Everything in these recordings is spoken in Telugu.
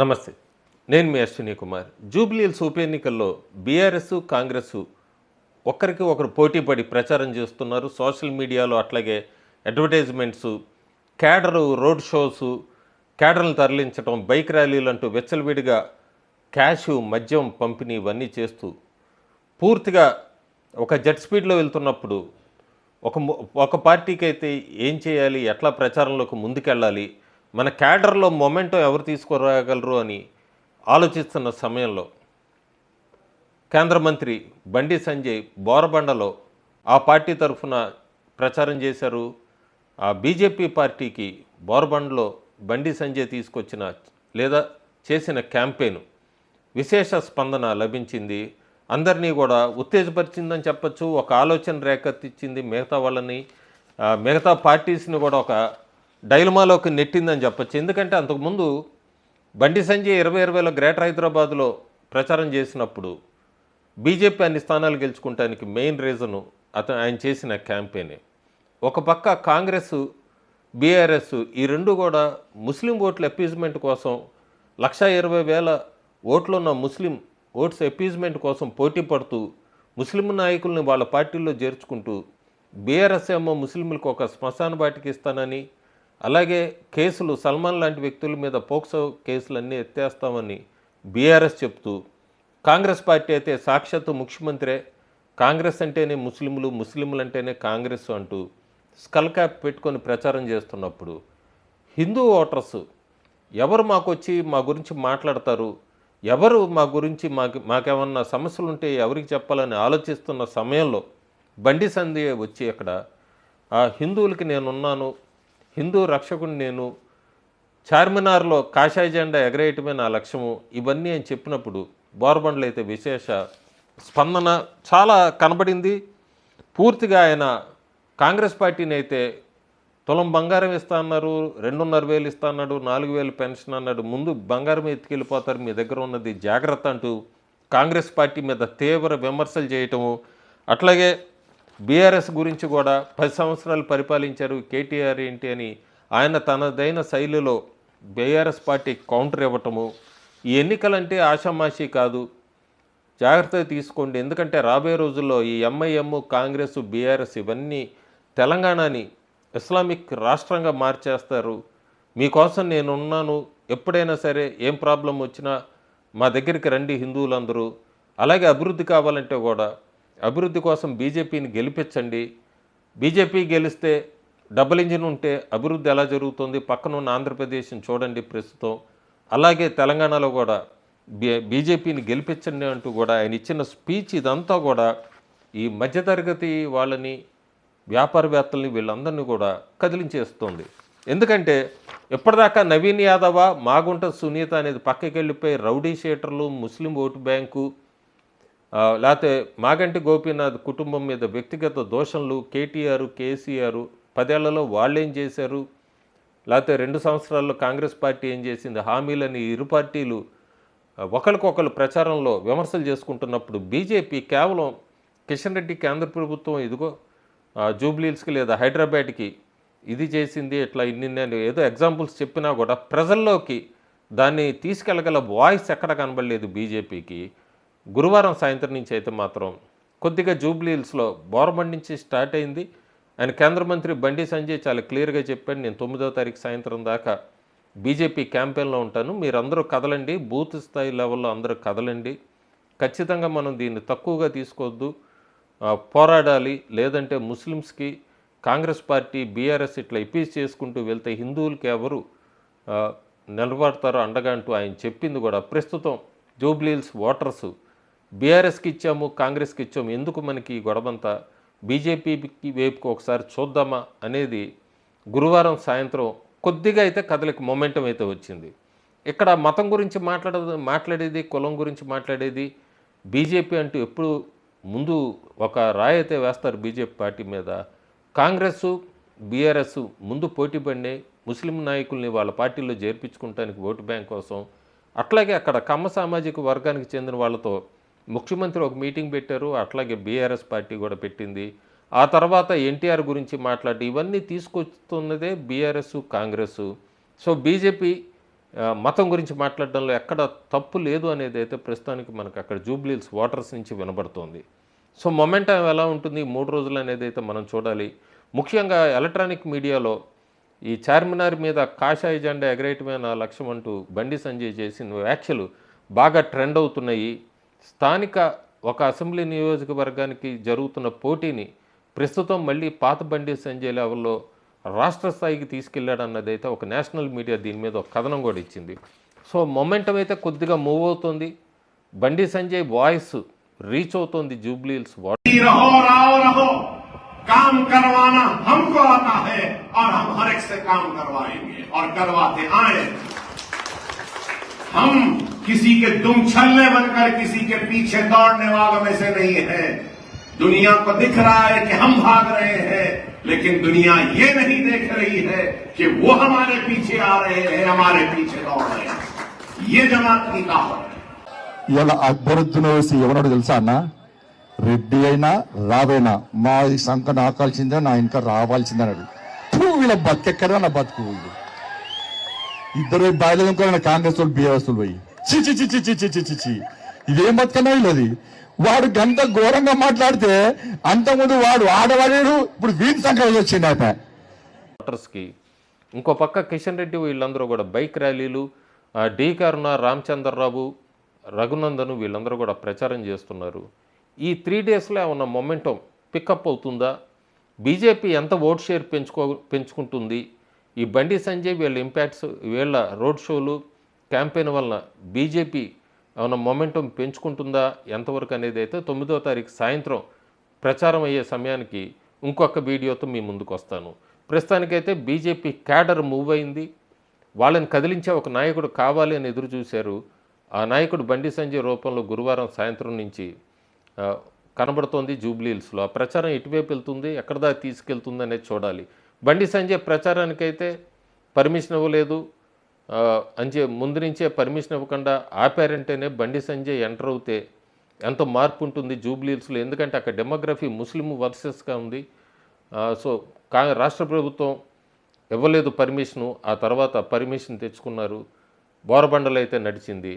నమస్తే. నేను మీ అశ్విని కుమార్. జూబ్లీహిల్స్ ఉప ఎన్నికల్లో బీఆర్ఎస్, కాంగ్రెస్ ఒకరికి ఒకరు పోటీ పడి ప్రచారం చేస్తున్నారు. సోషల్ మీడియాలో అట్లాగే అడ్వర్టైజ్మెంట్స్, క్యాడరు రోడ్ షోసు, క్యాడర్లను తరలించడం, బైక్ ర్యాలీలు అంటూ విచ్చలవిడిగా క్యాషు, మద్యం పంపిణీ ఇవన్నీ చేస్తూ పూర్తిగా ఒక జెట్ స్పీడ్‌లో వెళ్తున్నప్పుడు ఒక పార్టీకి అయితే ఏం చేయాలి? ఎట్లా ప్రచారంలోకి ముందుకెళ్ళాలి? మన క్యాడర్‌లో మొమెంటం ఎవరు తీసుకురాగలరు అని ఆలోచిస్తున్న సమయంలో కేంద్ర మంత్రి బండి సంజయ్ బోరబండలో ఆ పార్టీ తరఫున ప్రచారం చేశారు. ఆ బీజేపీ పార్టీకి బోరబండలో బండి సంజయ్ తీసుకొచ్చిన లేదా చేసిన క్యాంపెయిన్ విశేష స్పందన లభించింది. అందరినీ కూడా ఉత్తేజపరిచిందని చెప్పొచ్చు. ఒక ఆలోచన రేకెత్తించింది మిగతా వాళ్ళని, మిగతా పార్టీస్ని కూడా ఒక డైలమాలోకి నెట్టిందని చెప్పొచ్చు. ఎందుకంటే అంతకుముందు బండి సంజయ్ 2020లో గ్రేటర్ హైదరాబాద్లో ప్రచారం చేసినప్పుడు బీజేపీ అన్ని స్థానాలు గెలుచుకోవటానికి మెయిన్ రీజను ఆయన చేసిన క్యాంపెయినే. ఒక పక్క కాంగ్రెస్, బీఆర్ఎస్ ఈ రెండు కూడా ముస్లిం ఓట్ల అపీజ్మెంట్ కోసం 1,20,000 ఓట్లున్న ముస్లిం ఓట్స్ అపీజ్మెంట్ కోసం పోటీ పడుతూ ముస్లిం నాయకుల్ని వాళ్ళ పార్టీల్లో చేర్చుకుంటూ, బీఆర్ఎస్ ఏమో ముస్లింలకు ఒక శ్మశాన వాటికి ఇస్తానని, అలాగే కేసులు సల్మాన్ లాంటి వ్యక్తుల మీద పోక్సో కేసులన్నీ ఎత్తేస్తామని బీఆర్ఎస్ చెప్తూ, కాంగ్రెస్ పార్టీ అయితే సాక్షాత్తు ముఖ్యమంత్రే కాంగ్రెస్ అంటేనే ముస్లింలు, ముస్లింలు అంటేనే కాంగ్రెస్ అంటూ స్కల్ క్యాప్ పెట్టుకొని ప్రచారం చేస్తున్నప్పుడు హిందూ ఓటర్స్ ఎవరు మాకొచ్చి మా గురించి మాట్లాడతారు, ఎవరు మా గురించి మాకేమన్నా సమస్యలు ఉంటే ఎవరికి చెప్పాలని ఆలోచిస్తున్న సమయంలో బండి సంజయ్ వచ్చి అక్కడ హిందువులకి నేనున్నాను, హిందూ రక్షకుని నేను, చార్మినార్లో కాషాయ జెండా ఎగరేయటమే నా లక్ష్యము, ఇవన్నీ అని చెప్పినప్పుడు బోరబండలో అయితే విశేష స్పందన చాలా కనబడింది. పూర్తిగా ఆయన కాంగ్రెస్ పార్టీని అయితే తులం బంగారం ఇస్తా అన్నారు, 2,500 ఇస్తా అన్నాడు, 4,000 పెన్షన్ అన్నాడు. ముందు బంగారం ఎత్తుకెళ్ళిపోతారు, మీ దగ్గర ఉన్నది జాగ్రత్త అంటూ కాంగ్రెస్ పార్టీ మీద తీవ్ర విమర్శలు చేయటము. అట్లాగే బీఆర్ఎస్ గురించి కూడా 10 సంవత్సరాలు పరిపాలించారు కేటీఆర్ ఏంటి అని ఆయన తనదైన శైలిలో బీఆర్ఎస్ పార్టీ కౌంటర్ ఇవ్వటము. ఈ ఎన్నికలంటే ఆషామాషి కాదు, జాగ్రత్తగా తీసుకోండి, ఎందుకంటే రాబోయే రోజుల్లో ఈ ఎంఐఎం, కాంగ్రెస్, బీఆర్ఎస్ ఇవన్నీ తెలంగాణని ఇస్లామిక్ రాష్ట్రంగా మార్చేస్తారు. మీకోసం నేనున్నాను, ఎప్పుడైనా సరే ఏం ప్రాబ్లం వచ్చినా మా దగ్గరికి రండి హిందువులందరూ. అలాగే అభివృద్ధి కావాలంటే కూడా అభివృద్ధి కోసం బీజేపీని గెలిపించండి. బీజేపీ గెలిస్తే డబుల్ ఇంజిన్ ఉంటే అభివృద్ధి ఎలా జరుగుతుంది, పక్కనున్న ఆంధ్రప్రదేశ్ని చూడండి ప్రస్తుతం. అలాగే తెలంగాణలో కూడా బీజేపీని గెలిపించండి అంటూ కూడా ఆయన ఇచ్చిన స్పీచ్ ఇదంతా కూడా ఈ మధ్యతరగతి వాళ్ళని, వ్యాపారవేత్తల్ని, వీళ్ళందరినీ కూడా కదిలించేస్తుంది. ఎందుకంటే ఎప్పటిదాకా నవీన్ యాదవ, మాగుంట సునీత అనేది పక్కకి వెళ్ళిపోయి రౌడీ షీటర్లు, ముస్లిం ఓటు బ్యాంకు, లేకపోతే మాగంటి గోపీనాథ్ కుటుంబం మీద వ్యక్తిగత దోషణలు, కేటీఆర్, కేసీఆర్ 10 ఏళ్లలో వాళ్ళేం చేశారు, లేకపోతే 2 సంవత్సరాల్లో కాంగ్రెస్ పార్టీ ఏం చేసింది, హామీలని ఇరు పార్టీలు ఒకరికొకరు ప్రచారంలో విమర్శలు చేసుకుంటున్నప్పుడు బీజేపీ కేవలం కిషన్ రెడ్డి కేంద్ర ప్రభుత్వం ఇదిగో జూబ్లీహిల్స్కి లేదా హైదరాబాద్కి ఇది చేసింది, ఇట్లా ఇన్ని నేను ఏదో ఎగ్జాంపుల్స్ చెప్పినా కూడా ప్రజల్లోకి దాన్ని తీసుకెళ్ళగల వాయిస్ ఎక్కడ కనబడలేదు బీజేపీకి. గురువారం సాయంత్రం నుంచి అయితే మాత్రం కొద్దిగా జూబ్లీహిల్స్లో బోరబండ నుంచి స్టార్ట్ అయింది. ఆయన కేంద్ర మంత్రి బండి సంజయ్ చాలా క్లియర్గా చెప్పాడు, నేను 9వ తారీఖు సాయంత్రం దాకా బీజేపీ క్యాంపెయిన్లో ఉంటాను, మీరందరూ కదలండి, బూత్ స్థాయి లెవెల్లో అందరూ కదలండి, ఖచ్చితంగా మనం దీన్ని తక్కువగా తీసుకోవద్దు, పోరాడాలి, లేదంటే ముస్లిమ్స్కి కాంగ్రెస్ పార్టీ, బీఆర్ఎస్ ఇట్లా ఇపీజ్ చేసుకుంటూ వెళ్తే హిందువులకి ఎవరు నిలబడతారో అండగా అంటూ ఆయన చెప్పింది కూడా ప్రస్తుతం జూబ్లీహిల్స్ ఓటర్స్ బీఆర్ఎస్కి ఇచ్చాము, కాంగ్రెస్కి ఇచ్చాము, ఎందుకు మనకి ఈ గొడవంతా, బీజేపీకి వైపుకు ఒకసారి చూద్దామా అనేది గురువారం సాయంత్రం కొద్దిగా అయితే కథలకు మొమెంటం అయితే వచ్చింది. ఇక్కడ మతం గురించి మాట్లాడేది, కులం గురించి మాట్లాడేది బీజేపీ అంటూ ఎప్పుడు ముందు ఒక రాయి అయితే వేస్తారు బీజేపీ పార్టీ మీద. కాంగ్రెస్, బీఆర్ఎస్ ముందు పోటీ పడినాయి ముస్లిం నాయకుల్ని వాళ్ళ పార్టీల్లో చేర్పించుకోవడానికి ఓటు బ్యాంక్ కోసం. అట్లాగే అక్కడ కమ్మ సామాజిక వర్గానికి చెందిన వాళ్ళతో ముఖ్యమంత్రి ఒక మీటింగ్ పెట్టారు, అట్లాగే బీఆర్ఎస్ పార్టీ కూడా పెట్టింది. ఆ తర్వాత ఎన్టీఆర్ గురించి మాట్లాడి ఇవన్నీ తీసుకొస్తున్నదే బీఆర్ఎస్, కాంగ్రెస్. సో బీజేపీ మతం గురించి మాట్లాడడంలో ఎక్కడ తప్పు లేదు అనేది అయితే ప్రస్తుతానికి మనకు అక్కడ జూబ్లీహిల్స్ ఓటర్స్ నుంచి వినబడుతోంది. సో మొమెంటం ఎలా ఉంటుంది 3 రోజులు అనేది అయితే మనం చూడాలి. ముఖ్యంగా ఎలక్ట్రానిక్ మీడియాలో ఈ చార్మినార్ మీద కాషాయ జెండా ఎగరేయటమే నా లక్ష్యం అంటూ బండి సంజయ్ చేసిన వ్యాఖ్యలు బాగా ట్రెండ్ అవుతున్నాయి. స్థానిక ఒక అసెంబ్లీ నియోజకవర్గానికి జరుగుతున్న పోటీని ప్రస్తుతం మళ్ళీ పాత బండి సంజయ్ లెవెల్లో రాష్ట్ర స్థాయికి తీసుకెళ్లాడన్నదైతే ఒక నేషనల్ మీడియా దీని మీద ఒక కథనం కూడా ఇచ్చింది. సో మొమెంటం అయితే కొద్దిగా మూవ్ అవుతుంది. బండి సంజయ్ వాయిస్ రీచ్ అవుతోంది జూబ్లీహిల్స్ रहो काम करवाना हमको आता है और हम हर एक से काम करवाएंगे और करवाते आए। हम किसी के दुम छलने बनकर किसी के पीछे दौड़ने वालों में से नहीं है। दुनिया को दिख रहा है कि हम भाग रहे हैं, लेकिन दुनिया ये नहीं देख रही है कि वो हमारे पीछे आ रहे हैं, हमारे पीछे दौड़ रहे हैं। ये जमात की कहावत है। ఇలా అక్బరుద్దీన్ ఓవైసీ ఎవరో తెలుసా అన్న? రెడ్డి అయినా రావేనా మా ఈ సంఖ నాకాల్సిందే, నా ఇంకా రావాల్సిందే అన్నాడు. వీళ్ళ బతికెక్కడా నా బతుకు. ఇద్దరు బయలుదేరుకోవాలి కాంగ్రెస్ వాళ్ళు బీఆర్ఎస్ పోయి చిచి చిచి చిచి చిచి చి ఇదేం బతుకన్నా వీళ్ళది. వాడు గంట ఘోరంగా మాట్లాడితే అంతకుముందు వాడు ఆడవాడాడు, ఇప్పుడు వీధి సంఖ్య వచ్చింది ఆయన ఓటర్స్కి. ఇంకో పక్క కిషన్ రెడ్డి వీళ్ళందరూ కూడా బైక్ ర్యాలీలు, డి కరుణ, రామచంద్రరావు, రఘునందను వీళ్ళందరూ కూడా ప్రచారం చేస్తున్నారు. ఈ 3 డేస్లో ఏమన్నా మొమెంటం పికప్ అవుతుందా? బీజేపీ ఎంత ఓట్ షేర్ పెంచుకుంటుంది? ఈ బండి సంజయ్ వీళ్ళ ఇంపాక్ట్స్, వీళ్ళ రోడ్ షోలు, క్యాంపెయిన్ వలన బీజేపీ ఏమన్నా మొమెంటం పెంచుకుంటుందా ఎంతవరకు అనేది అయితే 9వ తారీఖు సాయంత్రం ప్రచారం అయ్యే సమయానికి ఇంకొక వీడియోతో మీ ముందుకు వస్తాను. ప్రస్తుతానికైతే బీజేపీ క్యాడర్ మూవ్ అయింది. వాళ్ళని కదిలించే ఒక నాయకుడు కావాలి అని ఎదురు చూశారు. ఆ నాయకుడు బండి సంజయ్ రూపంలో గురువారం సాయంత్రం నుంచి కనబడుతోంది జూబ్లీహిల్స్లో. ఆ ప్రచారం ఎటువైపు వెళ్తుంది, ఎక్కడ దాకా తీసుకెళ్తుంది అనేది చూడాలి. బండి సంజయ్ ప్రచారానికైతే పర్మిషన్ ఇవ్వలేదు ముందు నుంచే పర్మిషన్ ఇవ్వకుండా ఆపారంటేనే బండి సంజయ్ ఎంటర్ అవుతే ఎంత మార్పు ఉంటుంది జూబ్లీహిల్స్లో. ఎందుకంటే అక్కడ డెమోగ్రఫీ ముస్లిం వర్సెస్గా ఉంది. సో రాష్ట్ర ప్రభుత్వం ఇవ్వలేదు పర్మిషను. ఆ తర్వాత పర్మిషన్ తెచ్చుకున్నారు. బోరబండలు అయితే నడిచింది.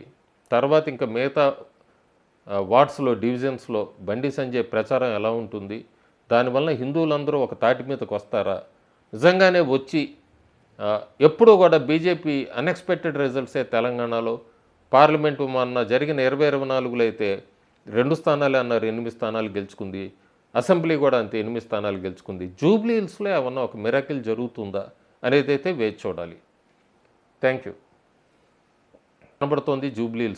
తర్వాత ఇంకా మిగతా వార్డ్స్లో, డివిజన్స్లో బండి సంజయ్ ప్రచారం ఎలా ఉంటుంది, దానివల్ల హిందువులందరూ ఒక తాటి మీదకి వస్తారా, నిజంగానే వచ్చి ఎప్పుడూ కూడా బీజేపీ అన్ఎక్స్పెక్టెడ్ రిజల్ట్సే తెలంగాణలో. పార్లమెంటు మొన్న జరిగిన 2024లో అయితే 2 స్థానాలే అన్నారు, 8 స్థానాలు గెలుచుకుంది. అసెంబ్లీ కూడా అంతే 8 స్థానాలు గెలుచుకుంది. జూబ్లీహిల్స్లో ఏమన్నా ఒక మిరాకిల్ జరుగుతుందా అనేది అయితే వేచి చూడాలి. Thank you. కనబడుతోంది జూబ్లీహిల్స్.